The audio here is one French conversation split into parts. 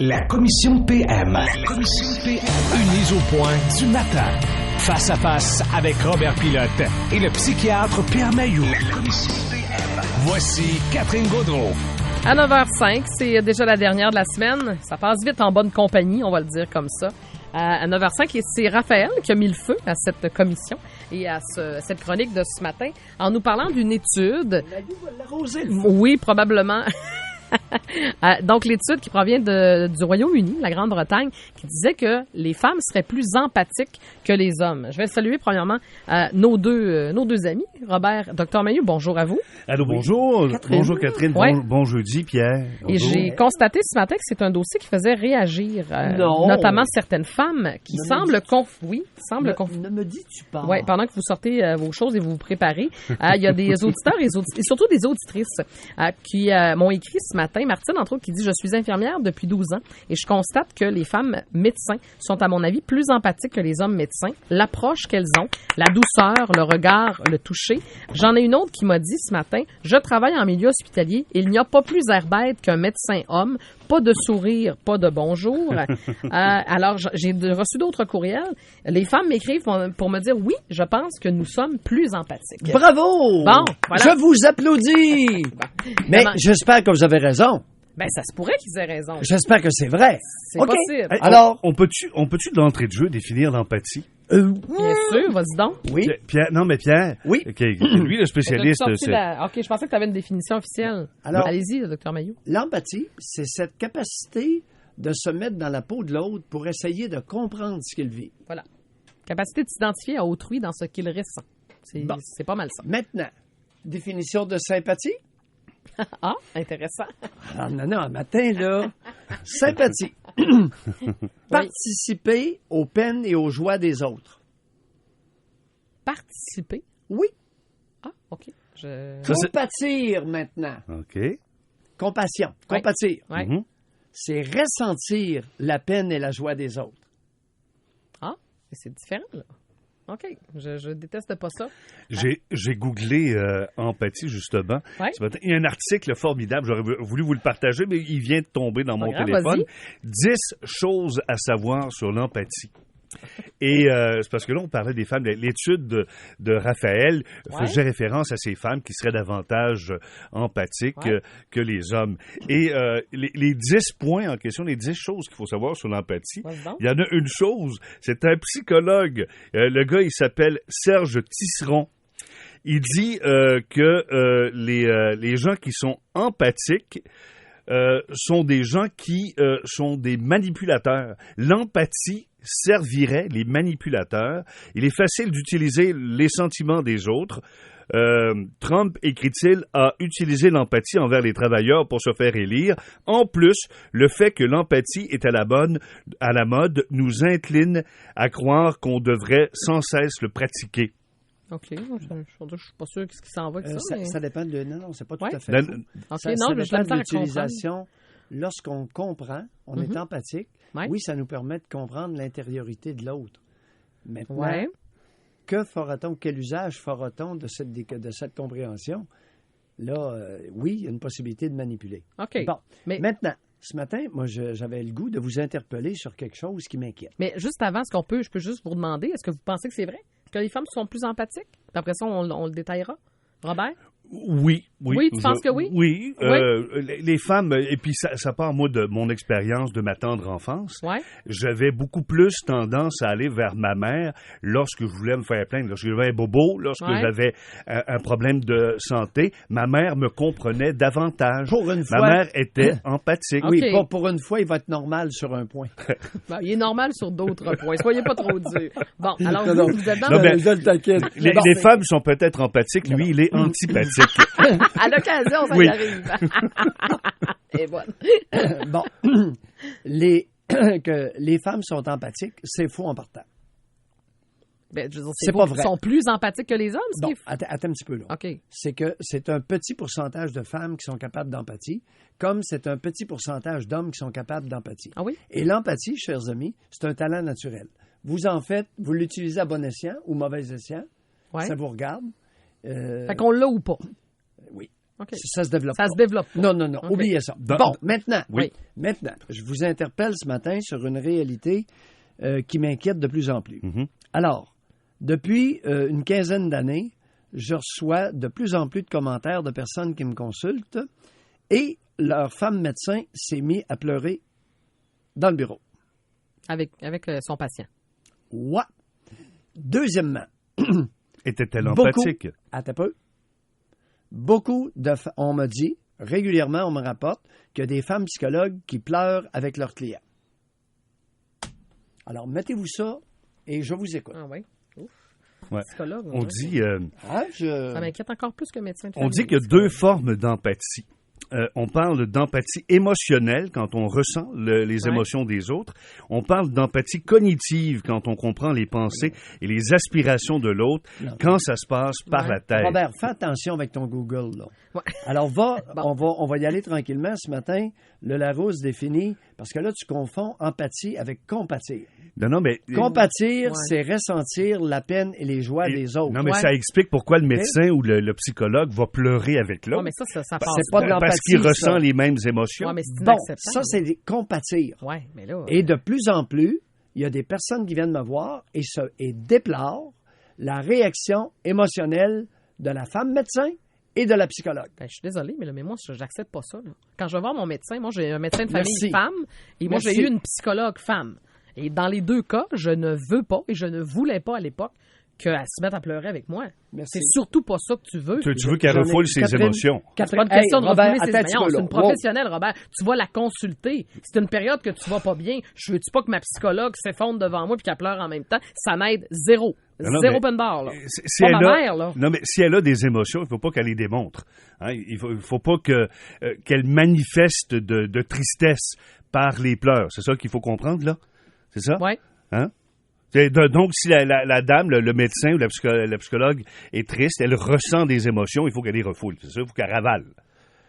La commission PM. Une mise au point du matin. Face à face avec Robert Pilote et le psychiatre Pierre Mailloux. La commission PM. Voici Catherine Gaudreault. À 9h05, c'est déjà la dernière de la semaine. Ça passe vite en bonne compagnie, on va le dire comme ça. À 9h05, c'est Raphaël qui a mis le feu à cette commission et à cette chronique de ce matin en nous parlant d'une étude. Oui, probablement. Donc, l'étude qui provient du Royaume-Uni, la Grande-Bretagne, qui disait que les femmes seraient plus empathiques que les hommes. Je vais saluer premièrement nos deux amis. Robert, Dr Mailloux, bonjour à vous. Allô, bonjour. Catherine. Bonjour Catherine. Ouais. Bon jeudi, Pierre. Et Bonjour. j'ai constaté ce matin que c'est un dossier qui faisait réagir notamment certaines femmes qui semblent Ne me dis-tu pas. Oui, pendant que vous sortez vos choses et vous vous préparez, il y a des auditeurs et surtout des auditrices qui m'ont écrit ce matin. Martine, entre autres, qui dit « Je suis infirmière depuis 12 ans et je constate que les femmes médecins sont, à mon avis, plus empathiques que les hommes médecins. L'approche qu'elles ont, la douceur, le regard, le toucher. J'en ai une autre qui m'a dit ce matin « Je travaille en milieu hospitalier et il n'y a pas plus air bête qu'un médecin homme. Pas de sourire, pas de bonjour. » Alors, j'ai reçu d'autres courriels. Les femmes m'écrivent pour me dire « Oui, je pense que nous sommes plus empathiques. » Bravo! Bon, voilà. Je vous applaudis! Mais Évidemment. j'espère que vous avez raison. Ben, ça se pourrait qu'ils aient raison. J'espère que c'est vrai. C'est OK. possible. Hey, Alors- on peut-tu d'entrée de jeu définir l'empathie? Bien sûr, vas-y donc. Oui. Pierre, Oui. OK, lui, le spécialiste, T'as-tu sorti c'est... OK, je pensais que tu avais une définition officielle. Alors- Allez-y, Dr Mailloux. L'empathie, c'est cette capacité de se mettre dans la peau de l'autre pour essayer de comprendre ce qu'il vit. Voilà. Capacité de s'identifier à autrui dans ce qu'il ressent. Bon. C'est pas mal ça. Maintenant, définition de sympathie? Ah, intéressant. Ah non, un matin, là. Sympathie. Participer aux peines et aux joies des autres. Participer. Oui. Ah, OK. Ça, c'est- Compatir maintenant. OK. Compassion. Ouais. Compatir. Ouais. Mhm. C'est ressentir la peine et la joie des autres. Ah, mais c'est différent, là. OK. Je déteste pas ça. J'ai googlé empathie, justement. Ouais. Ce matin. Il y a un article formidable, j'aurais voulu vous le partager, mais il vient de tomber dans mon grave, téléphone. 10 choses à savoir sur l'empathie. Et c'est parce que là, on parlait des femmes. L'étude de Raphaël faisait référence à ces femmes qui seraient davantage empathiques que les hommes. Et les 10 points en question, les 10 choses qu'il faut savoir sur l'empathie, Vas-y donc. il y en a une chose, c'est un psychologue. Le gars, il s'appelle Serge Tisseron. Il dit que les gens qui sont empathiques sont des gens qui sont des manipulateurs. L'empathie servirait les manipulateurs. Il est facile d'utiliser les sentiments des autres. Trump, écrit-il, a utilisé l'empathie envers les travailleurs pour se faire élire. En plus, le fait que l'empathie est à la mode nous incline à croire qu'on devrait sans cesse le pratiquer. OK. Je suis pas sûr qu'est-ce qui s'en va avec ça. mais... Ça dépend de... Non, c'est pas tout Ouais. à fait La- faux. OK, Ça non, mais je dépend l'aime de à comprendre. l'utilisation. Lorsqu'on comprend, on est empathique. Ouais. Oui, ça nous permet de comprendre l'intériorité de l'autre. Maintenant, Ouais. que fera-t-on, quel usage fera-t-on de cette compréhension? Là, oui, il y a une possibilité de manipuler. OK. Bon, Mais- maintenant, ce matin, moi, j'avais le goût de vous interpeller sur quelque chose qui m'inquiète. Mais juste avant, je peux juste vous demander, est-ce que vous pensez que c'est vrai? Que les femmes sont plus empathiques? Puis après ça, on le détaillera. Robert? Oui. Oui, tu penses que oui? Oui. Oui. Les femmes, et puis ça part, moi, de mon expérience de ma tendre enfance. Ouais. J'avais beaucoup plus tendance à aller vers ma mère lorsque je voulais me faire plaindre. Lorsque j'avais un bobo, lorsque Ouais. j'avais un problème de santé, ma mère me comprenait davantage. Pour une Ma fois- mère était empathique. OK. Oui, pour une fois, il va être normal sur un point. Bon, il est normal sur d'autres points. Soyez pas trop dur. Bon, alors Non, vous êtes dans Non, mais- je le taquine. Les femmes sont peut-être empathiques, lui, il est antipathique. À l'occasion, ça Oui. y arrive. Et voilà. Bon, que les femmes sont empathiques, c'est faux en partant. Ben, je veux dire, C'est vous pas vrai. sont plus empathiques que les hommes, ce Bon, qui est... attends un petit peu là. OK. C'est que c'est un petit pourcentage de femmes qui sont capables d'empathie, comme c'est un petit pourcentage d'hommes qui sont capables d'empathie. Ah oui? Et l'empathie, chers amis, c'est un talent naturel. Vous en faites, vous l'utilisez à bon escient ou mauvais escient, Ouais. ça vous regarde. Fait qu'on l'a ou pas? Oui. OK. Ça se développe Ça pas. se développe pas. Non, OK. oubliez ça. Dans- Bon, maintenant, Oui. maintenant, je vous interpelle ce matin sur une réalité qui m'inquiète de plus en plus. Mhm. Alors, depuis une quinzaine d'années, je reçois de plus en plus de commentaires de personnes qui me consultent et leur femme médecin s'est mis à pleurer dans le bureau. Avec son patient. Ouais. Deuxièmement, Était-elle beaucoup, empathique? attends un peu, beaucoup on me dit, régulièrement, on me rapporte qu'il y a des femmes psychologues qui pleurent avec leurs clients. Alors, mettez-vous ça et je vous écoute. Ah oui. Ouf. Ouais. Psychologue. On ouais. dit, Hein, Ça m'inquiète encore plus que médecin de on famille. dit qu'il y a deux formes d'empathie. On parle d'empathie émotionnelle quand on ressent les émotions des autres. On parle d'empathie cognitive quand on comprend les pensées et les aspirations de l'autre Non. quand ça se passe par Ouais. la tête. Robert, fais attention avec ton Google, là. Ouais. Alors, Bon. on va y aller tranquillement ce matin. Le Larousse définit, parce que là, tu confonds empathie avec compatir. Non, mais... Compatir, Ouais. c'est ressentir la peine et les joies des autres. Non, mais Ouais. ça explique pourquoi le médecin ou le psychologue va pleurer avec Ouais, l'autre. mais ça passe. C'est pas de l'empathie, Parce qu'il ça. ressent les mêmes émotions. Ouais, mais c'est Bon, inacceptable. ça, c'est compatir. Ouais, mais là. Et de plus en plus, il y a des personnes qui viennent me voir et déplorent la réaction émotionnelle de la femme médecin et de la psychologue. Ben, je suis désolée, mais moi, j'accepte pas ça. Là. Quand je vais voir mon médecin, moi, j'ai un médecin de famille Merci. femme et moi, Merci. j'ai eu une psychologue femme. Et dans les deux cas, je ne veux pas et je ne voulais pas à l'époque qu'elle se mette à pleurer avec moi. Merci. C'est surtout pas ça que tu veux. Tu veux qu'elle J'en ai- refoule ses Catherine- émotions. C'est pas une question de Robert, refouler ses attends un petit émotions. peu, C'est là. une professionnelle, Robert. Tu vas la consulter. C'est une période que tu vas pas bien. Je veux-tu pas que ma psychologue s'effondre devant moi puis qu'elle pleure en même temps? Ça m'aide zéro. Non, Zéro mais open bar, là. Si Pas elle ma a- mère, là. Non, mais si elle a des émotions, il ne faut pas qu'elle les démontre. Hein, il faut pas qu'elle manifeste de tristesse par les pleurs. C'est ça qu'il faut comprendre, là? C'est ça? Ouais. Hein? Donc, si la dame, le médecin ou la psychologue est triste, elle ressent des émotions, il faut qu'elle les refoule. C'est ça, il faut qu'elle ravale.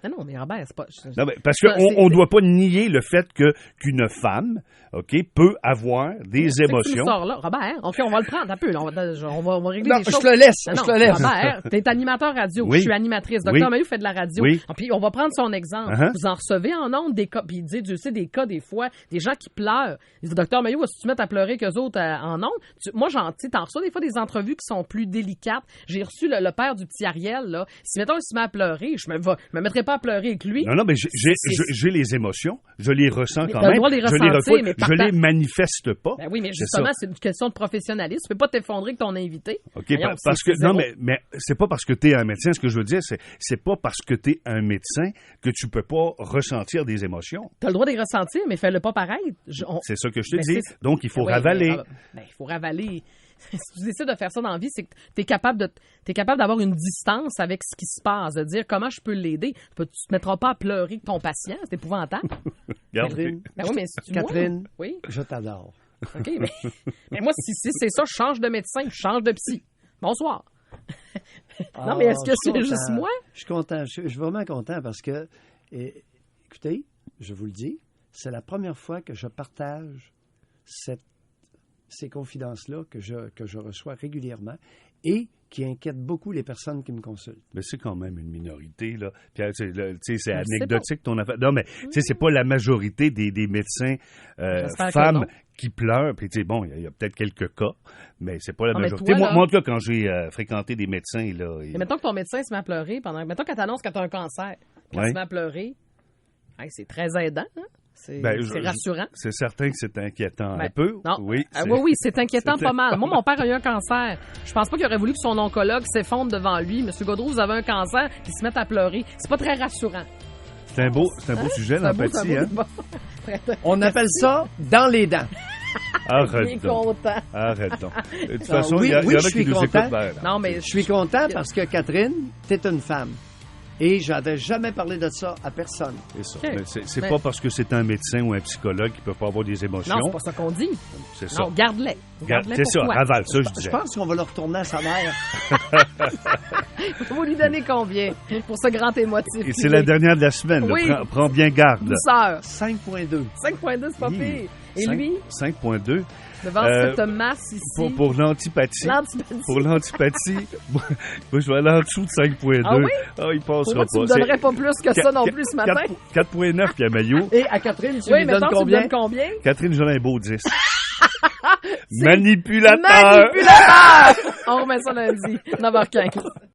Non, mais Robert, c'est pas. Non, mais parce Ça, qu'on ne doit pas nier le fait qu'une femme, OK, peut avoir des C'est que tu émotions. me sors là. Robert, OK, on va le prendre un peu. Là. On va régler Non, les je choses. te le laisse, Non, je te le laisse. Robert, t'es animateur radio. Oui. Je suis animatrice. Dr. Oui. Mayou fait de la radio. Oui. Puis on va prendre son exemple. Uh-huh. Vous en recevez en ondes des cas. Puis il dit, Dieu sait, des cas des fois, des gens qui pleurent. Il dit, Dr. Mayou, si tu te mets à pleurer qu'eux autres en ondes, moi, t'en reçois des fois des entrevues qui sont plus délicates. J'ai reçu le père du petit Ariel, là. Si, mettons, il se met à pleurer, je me mettrais pas à pleurer avec lui. Non, mais j'ai les émotions, je les ressens Mais quand t'as le même. droit de les Je les ressentir, refoule, mais je les manifeste pas. Ben oui, mais C'est justement, ça. c'est une question de professionnalisme. Tu peux pas t'effondrer avec ton invité. OK, Voyons, parce que c'est non, zéro. mais c'est pas parce que tu es un médecin, ce que je veux dire, c'est pas parce que tu es un médecin que tu peux pas ressentir des émotions. T'as le droit de les ressentir, mais fais-le pas pareil. C'est ça que je te Ben, dis. c'est- Donc il faut Oui, ravaler. mais il faut ravaler. Si tu décides de faire ça dans la vie, c'est que t'es capable d'avoir une distance avec ce qui se passe, de dire comment je peux l'aider. Tu te mettras pas à pleurer avec ton patient, c'est épouvantable. Regarde. Catherine, Ben oui, mais c'est Catherine. Oui, je t'adore. OK, mais moi, si c'est ça, je change de médecin, je change de psy. Bonsoir. Non, mais est-ce que je suis c'est juste content. moi? Je suis content. Je suis vraiment content parce que, écoutez, je vous le dis, c'est la première fois que je partage ces confidences-là que je reçois régulièrement et qui inquiètent beaucoup les personnes qui me consultent. Mais c'est quand même une minorité, là. Puis, tu sais, c'est Je sais anecdotique ton affaire. Non, mais, tu sais, c'est pas la majorité des médecins J'espère que femmes non. qui pleurent. Puis, tu sais, bon, il y a peut-être quelques cas, mais c'est pas la Ah, mais majorité. toi, là- Moi, en tout cas, quand j'ai fréquenté des médecins, là. Mais mettons que ton médecin se met à pleurer mettons qu'elle t'annonce que tu as un cancer. Puis elle Ouais. se met à pleurer. Hey, c'est très aidant, hein? C'est Ben, c'est rassurant. C'est certain que c'est inquiétant Ben, un peu. Non. Oui. Oui, c'est inquiétant c'est- pas mal. Moi, mon père a eu un cancer. Je pense pas qu'il aurait voulu que son oncologue s'effondre devant lui. Monsieur Gaudreau, vous avez un cancer, puis se mette à pleurer. C'est pas très rassurant. C'est un beau sujet, C'est un beau- l'empathie, c'est un hein? beau- On appelle ça dans les dents. Bien Arrête donc. content. Arrête donc. De toute Ah, façon, oui, il y, oui, en je a suis qui nous content. écoutent. Ben, Non, mais Je suis content parce que, Catherine, t'es une femme. Et j'avais jamais parlé de ça à personne. c'est ça. OK. Mais c'est Mais- pas parce que c'est un médecin ou un psychologue qui peut pas avoir des émotions. non, c'est pas ça qu'on dit. C'est ça. Non, garde-les. Garde-les C'est pour ça, toi. ravale ça, je Je disais. pense qu'on va le retourner à sa mère. Vous lui donnez combien pour ce grand émotif? Et c'est la dernière de la semaine. là. Oui. Prends bien garde. Douceur. 5,2. 5,2, c'est pas Oui. pire. Et lui? 5.2. Devant cette masse ici. Pour l'antipathie. Pour l'antipathie, moi, je vais aller en dessous de 5.2. Ah oui? Ah, il passera Moi, tu me donnerais pas plus que ça non plus ce matin. 4.9, Pierre Maillot. Et à Catherine, tu Oui, lui mais donnes tu combien? donnes combien? Catherine, j'en ai un beau 10. Manipulateur! Manipulateur! On remet ça lundi, 9h15.